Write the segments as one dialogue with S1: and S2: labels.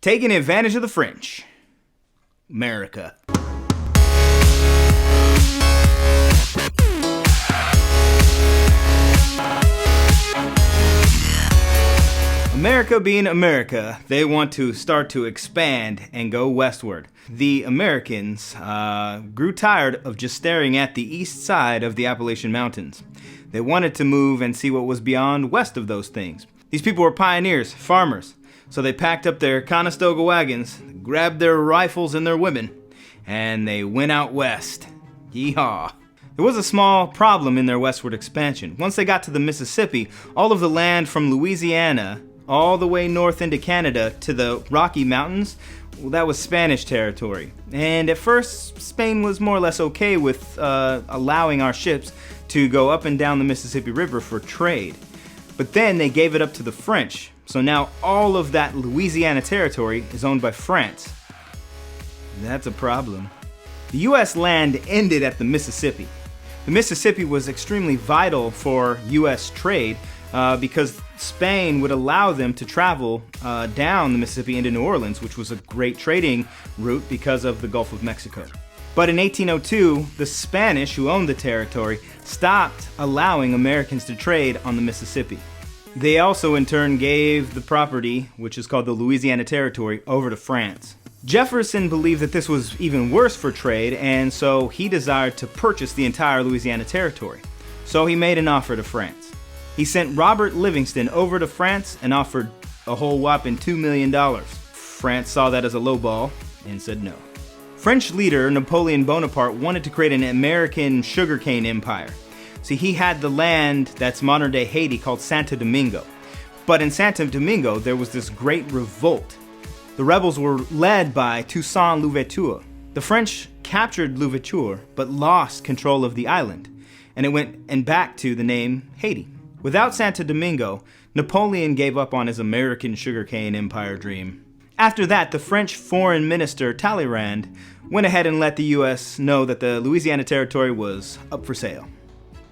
S1: Taking advantage of the French. America. America being America, they want to start to expand and go westward. The Americans grew tired of just staring at the east side of the Appalachian Mountains. They wanted to move and see what was beyond west of those things. These people were pioneers, farmers, so they packed up their Conestoga wagons, grabbed their rifles and their women, and they went out west. Yeehaw. There was a small problem in their westward expansion. Once they got to the Mississippi, all of the land from Louisiana all the way north into Canada to the Rocky Mountains, well, that was Spanish territory. And at first, Spain was more or less okay with allowing our ships to go up and down the Mississippi River for trade. But then they gave it up to the French. So now all of that Louisiana territory is owned by France. That's a problem. The U.S. land ended at the Mississippi. The Mississippi was extremely vital for U.S. trade because Spain would allow them to travel down the Mississippi into New Orleans, which was a great trading route because of the Gulf of Mexico. But in 1802, the Spanish, who owned the territory, stopped allowing Americans to trade on the Mississippi. They also in turn gave the property, which is called the Louisiana Territory, over to France. Jefferson believed that this was even worse for trade, and so he desired to purchase the entire Louisiana Territory. So he made an offer to France. He sent Robert Livingston over to France and offered a whole whopping $2 million. France saw that as a lowball and said no. French leader Napoleon Bonaparte wanted to create an American sugarcane empire. See, he had the land that's modern-day Haiti called Santo Domingo. But in Santo Domingo, there was this great revolt. The rebels were led by Toussaint Louverture. The French captured Louverture, but lost control of the island, and it went back to the name Haiti. Without Santo Domingo, Napoleon gave up on his American sugarcane empire dream. After that, the French foreign minister Talleyrand went ahead and let the U.S. know that the Louisiana Territory was up for sale.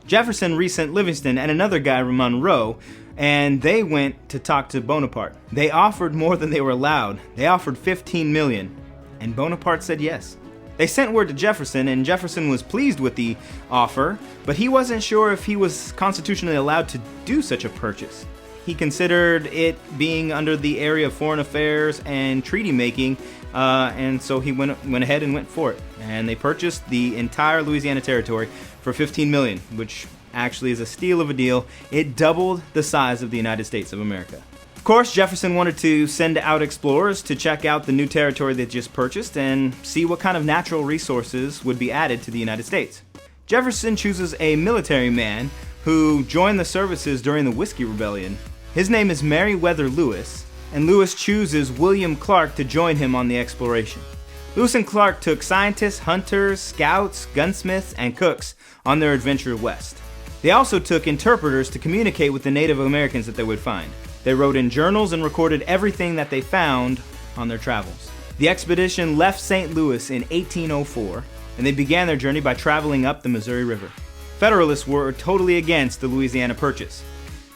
S1: Jefferson resent Livingston and another guy, Monroe, and they went to talk to Bonaparte. They offered more than they were allowed. They offered $15 million, and Bonaparte said yes. They sent word to Jefferson, and Jefferson was pleased with the offer, but he wasn't sure if he was constitutionally allowed to do such a purchase. He considered it being under the area of foreign affairs and treaty making, and so he went ahead and went for it. And they purchased the entire Louisiana Territory for $15 million, which actually is a steal of a deal. It doubled the size of the United States of America. Of course, Jefferson wanted to send out explorers to check out the new territory they just purchased and see what kind of natural resources would be added to the United States. Jefferson chooses a military man who joined the services during the Whiskey Rebellion. His name is Meriwether Lewis, and Lewis chooses William Clark to join him on the exploration. Lewis and Clark took scientists, hunters, scouts, gunsmiths, and cooks on their adventure west. They also took interpreters to communicate with the Native Americans that they would find. They wrote in journals and recorded everything that they found on their travels. The expedition left St. Louis in 1804, and they began their journey by traveling up the Missouri River. Federalists were totally against the Louisiana Purchase.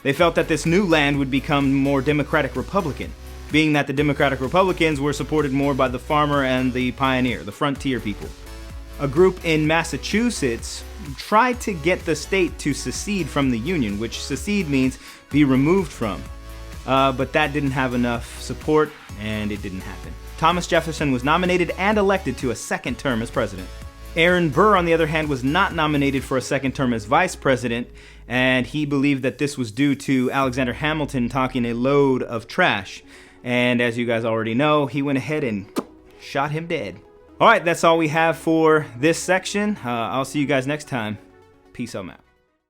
S1: They felt that this new land would become more Democratic Republican, being that the Democratic Republicans were supported more by the farmer and the pioneer, the frontier people. A group in Massachusetts tried to get the state to secede from the Union, which secede means be removed from. But that didn't have enough support, and it didn't happen. Thomas Jefferson was nominated and elected to a second term as president. Aaron Burr, on the other hand, was not nominated for a second term as vice president, and he believed that this was due to Alexander Hamilton talking a load of trash. And as you guys already know, he went ahead and shot him dead. All right, that's all we have for this section. I'll see you guys next time. Peace out.